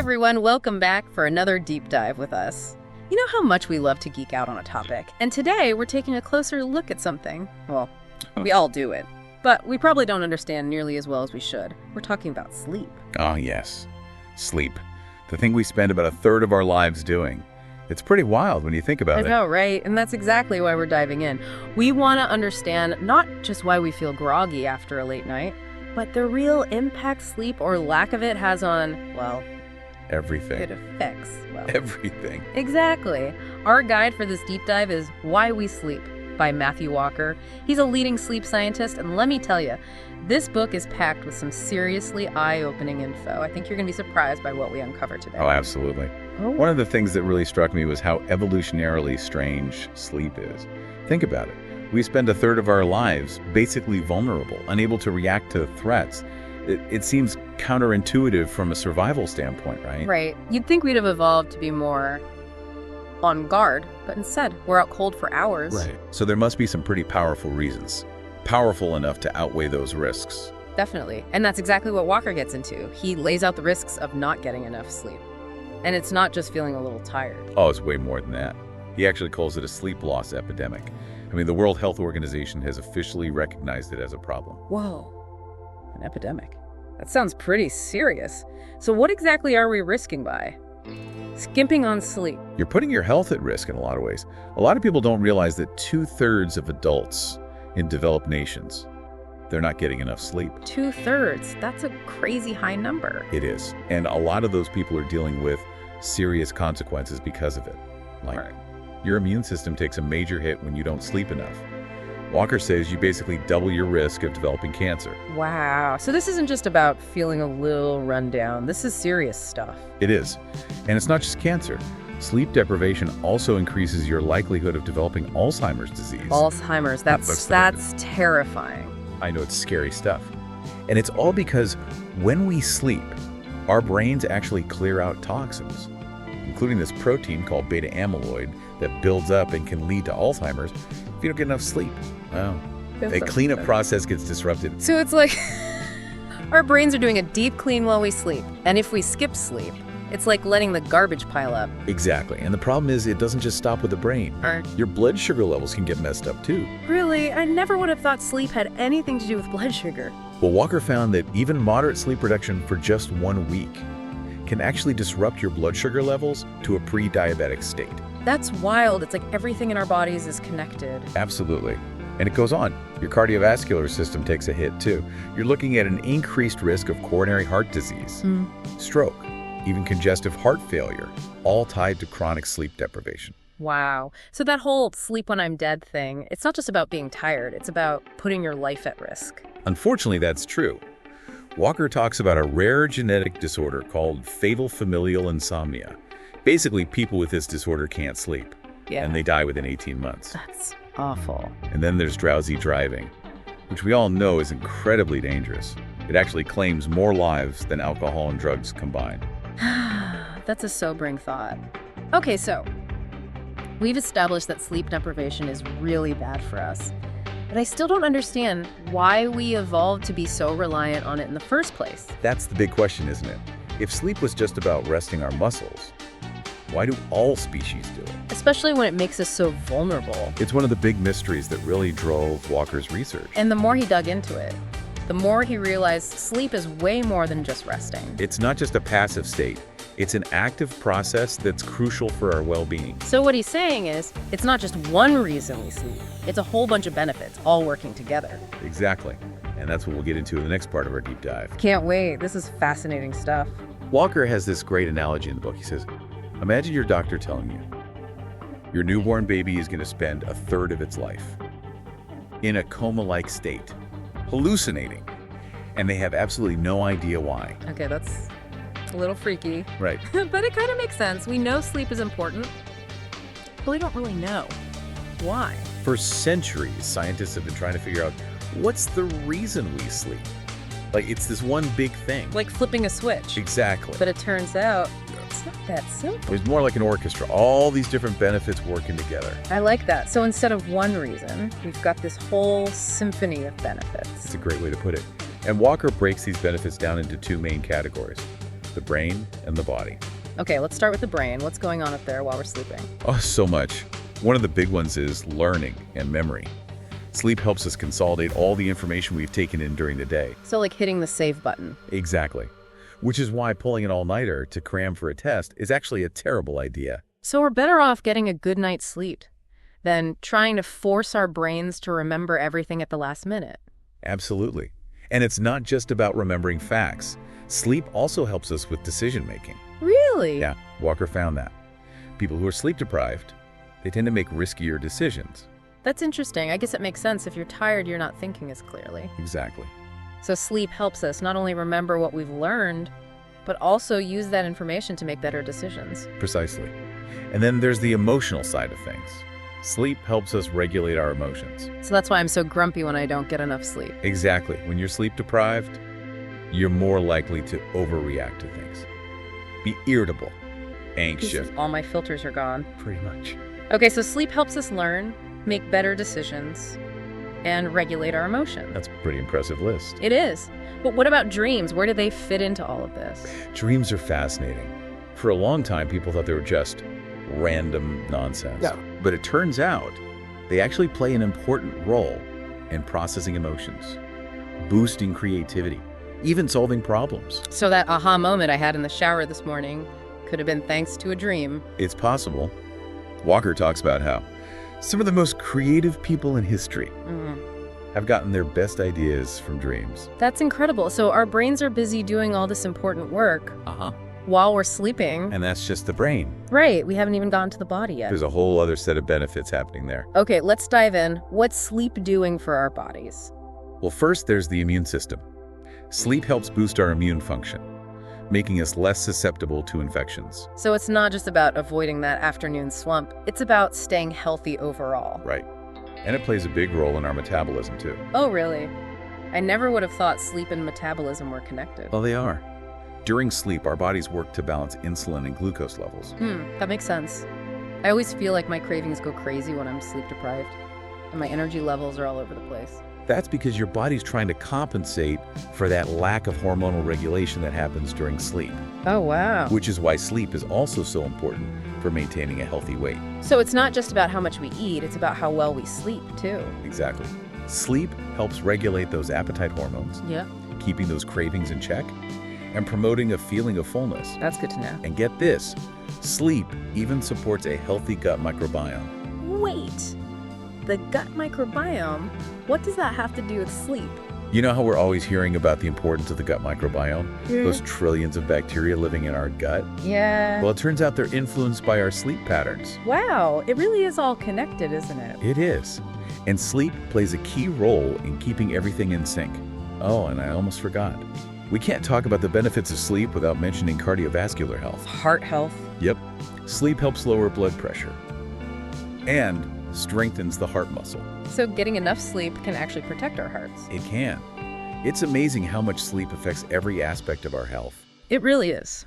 everyone, welcome back for another deep dive with us. You know how much we love to geek out on a topic, and today we're taking a closer look at something. Well, we all do it, but we probably don't understand nearly as well as we should. We're talking about sleep. Oh, yes. Sleep. The thing we spend about a third of our lives doing. It's pretty wild when you think about it. I know, right? And that's exactly why we're diving in. We want to understand not just why we feel groggy after a late night, but the real impact sleep or lack of it has on, well, everything. It affects, well, everything. Exactly. Our guide for this deep dive is Why We Sleep by Matthew Walker. He's a leading sleep scientist, and let me tell you, this book is packed with some seriously eye-opening info. I think you're going to be surprised by what we uncover today. Oh, absolutely. One of the things that really struck me was how evolutionarily strange sleep is. Think about it. We spend a third of our lives basically vulnerable, unable to react to threats. It seems counterintuitive from a survival standpoint, right? Right. You'd think we'd have evolved to be more on guard, but instead, we're out cold for hours. Right. So there must be some pretty powerful reasons. Powerful enough to outweigh those risks. Definitely. And that's exactly what Walker gets into. He lays out the risks of not getting enough sleep. And it's not just feeling a little tired. Oh, it's way more than that. He actually calls it a sleep loss epidemic. I mean, the World Health Organization has officially recognized it as a problem. Whoa. An epidemic. That sounds pretty serious. So what exactly are we risking by skimping on sleep? You're putting your health at risk in a lot of ways. A lot of people don't realize that 2/3 of adults in developed nations, they're not getting enough sleep. 2/3. That's a crazy high number. It is. And a lot of those people are dealing with serious consequences because of it. Like, your immune system takes a major hit when you don't sleep enough. Walker says you basically double your risk of developing cancer. Wow. So this isn't just about feeling a little run down. This is serious stuff. It is. And it's not just cancer. Sleep deprivation also increases your likelihood of developing Alzheimer's disease. Alzheimer's, that's terrifying. I know, it's scary stuff. And it's all because when we sleep, our brains actually clear out toxins, including this protein called beta amyloid that builds up and can lead to Alzheimer's if you don't get enough sleep. Well, the cleanup process gets disrupted. So it's like our brains are doing a deep clean while we sleep. And if we skip sleep, it's like letting the garbage pile up. Exactly. And the problem is it doesn't just stop with the brain. Your blood sugar levels can get messed up too. Really? I never would have thought sleep had anything to do with blood sugar. Well, Walker found that even moderate sleep reduction for just 1 week can actually disrupt your blood sugar levels to a pre-diabetic state. That's wild. It's like everything in our bodies is connected. Absolutely. And it goes on. Your cardiovascular system takes a hit too. You're looking at an increased risk of coronary heart disease, stroke, even congestive heart failure, all tied to chronic sleep deprivation. Wow. So that whole sleep when I'm dead thing, it's not just about being tired, it's about putting your life at risk. Unfortunately, that's true. Walker talks about a rare genetic disorder called fatal familial insomnia. Basically, people with this disorder can't sleep, and they die within 18 months. That's awful. And then there's drowsy driving, which we all know is incredibly dangerous. It actually claims more lives than alcohol and drugs combined. That's a sobering thought. Okay, so we've established that sleep deprivation is really bad for us. But I still don't understand why we evolved to be so reliant on it in the first place. That's the big question, isn't it? If sleep was just about resting our muscles, why do all species do it? Especially when it makes us so vulnerable. It's one of the big mysteries that really drove Walker's research. And the more he dug into it, the more he realized sleep is way more than just resting. It's not just a passive state. It's an active process that's crucial for our well-being. So what he's saying is, it's not just one reason we sleep. It's a whole bunch of benefits, all working together. Exactly. And that's what we'll get into in the next part of our deep dive. Can't wait. This is fascinating stuff. Walker has this great analogy in the book. He says, imagine your doctor telling you, your newborn baby is going to spend a third of its life in a coma-like state, hallucinating, and they have absolutely no idea why. Okay, that's a little freaky. Right. But it kind of makes sense. We know sleep is important, but we don't really know why. For centuries, scientists have been trying to figure out what's the reason we sleep. Like, it's this one big thing. Like flipping a switch. Exactly. But it turns out it's not that simple. It's more like an orchestra, all these different benefits working together. I like that. So instead of one reason, we've got this whole symphony of benefits. It's a great way to put it. And Walker breaks these benefits down into two main categories. the brain and the body. Okay, let's start with the brain. What's going on up there while we're sleeping? Oh, so much. One of the big ones is learning and memory. Sleep helps us consolidate all the information we've taken in during the day. So like hitting the save button. Exactly. Which is why pulling an all-nighter to cram for a test is actually a terrible idea. So we're better off getting a good night's sleep than trying to force our brains to remember everything at the last minute. Absolutely. And it's not just about remembering facts. Sleep also helps us with decision-making. Really? Yeah, Walker found that. People who are sleep-deprived, they tend to make riskier decisions. That's interesting. I guess it makes sense. If you're tired, you're not thinking as clearly. Exactly. So sleep helps us not only remember what we've learned, but also use that information to make better decisions. Precisely. And then there's the emotional side of things. Sleep helps us regulate our emotions. So that's why I'm so grumpy when I don't get enough sleep. Exactly. When you're sleep-deprived, you're more likely to overreact to things. Be irritable, anxious. All my filters are gone. Pretty much. Okay, so sleep helps us learn, make better decisions, and regulate our emotions. That's a pretty impressive list. It is. But what about dreams? Where do they fit into all of this? Dreams are fascinating. For a long time, people thought they were just random nonsense. Yeah. But it turns out they actually play an important role in processing emotions, boosting creativity, even solving problems. So that aha moment I had in the shower this morning could have been thanks to a dream. It's possible. Walker talks about how some of the most creative people in history have gotten their best ideas from dreams. That's incredible. So our brains are busy doing all this important work while we're sleeping. And that's just the brain. Right. We haven't even gotten to the body yet. There's a whole other set of benefits happening there. Okay, let's dive in. What's sleep doing for our bodies? Well, first, there's the immune system. Sleep helps boost our immune function, making us less susceptible to infections. So it's not just about avoiding that afternoon slump. It's about staying healthy overall. Right. And it plays a big role in our metabolism, too. Oh, really? I never would have thought sleep and metabolism were connected. Well, they are. During sleep, our bodies work to balance insulin and glucose levels. That makes sense. I always feel like my cravings go crazy when I'm sleep deprived, and my energy levels are all over the place. That's because your body's trying to compensate for that lack of hormonal regulation that happens during sleep. Oh, wow. Which is why sleep is also so important for maintaining a healthy weight. So it's not just about how much we eat, it's about how well we sleep, too. Exactly. Sleep helps regulate those appetite hormones, Yeah. keeping those cravings in check, and promoting a feeling of fullness. That's good to know. And get this, sleep even supports a healthy gut microbiome. Wait, the gut microbiome? What does that have to do with sleep? You know how we're always hearing about the importance of the gut microbiome? Those trillions of bacteria living in our gut? Yeah. Well, it turns out they're influenced by our sleep patterns. Wow, it really is all connected, isn't it? It is. And sleep plays a key role in keeping everything in sync. Oh, and I almost forgot. We can't talk about the benefits of sleep without mentioning cardiovascular health. Heart health. Yep. Sleep helps lower blood pressure and strengthens the heart muscle. So getting enough sleep can actually protect our hearts. It can. It's amazing how much sleep affects every aspect of our health. It really is.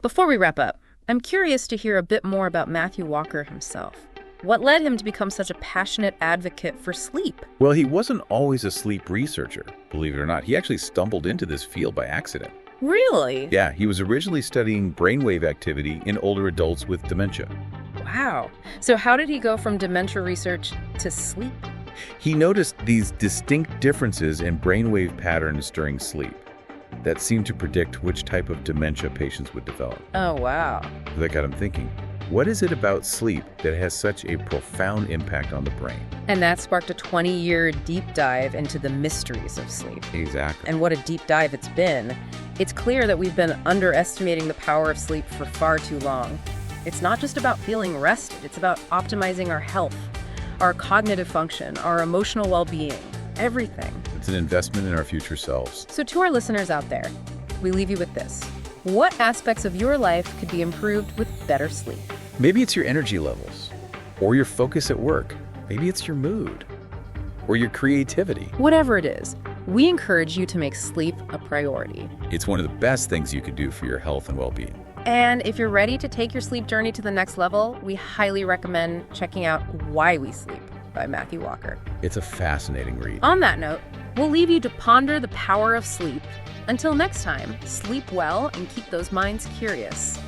Before we wrap up, I'm curious to hear a bit more about Matthew Walker himself. What led him to become such a passionate advocate for sleep? Well, he wasn't always a sleep researcher, believe it or not. He actually stumbled into this field by accident. Really? Yeah, he was originally studying brainwave activity in older adults with dementia. Wow. So how did he go from dementia research to sleep? He noticed these distinct differences in brainwave patterns during sleep that seemed to predict which type of dementia patients would develop. Oh, wow. That got him thinking, what is it about sleep that has such a profound impact on the brain? And that sparked a 20-year deep dive into the mysteries of sleep. Exactly. And what a deep dive it's been. It's clear that we've been underestimating the power of sleep for far too long. It's not just about feeling rested, it's about optimizing our health, our cognitive function, our emotional well-being, everything. It's an investment in our future selves. So to our listeners out there, we leave you with this. What aspects of your life could be improved with better sleep? Maybe it's your energy levels, or your focus at work. Maybe it's your mood, or your creativity. Whatever it is, we encourage you to make sleep a priority. It's one of the best things you could do for your health and well-being. And if you're ready to take your sleep journey to the next level, we highly recommend checking out Why We Sleep by Matthew Walker. It's a fascinating read. On that note, We'll leave you to ponder the power of sleep. Until next time, sleep well and keep those minds curious.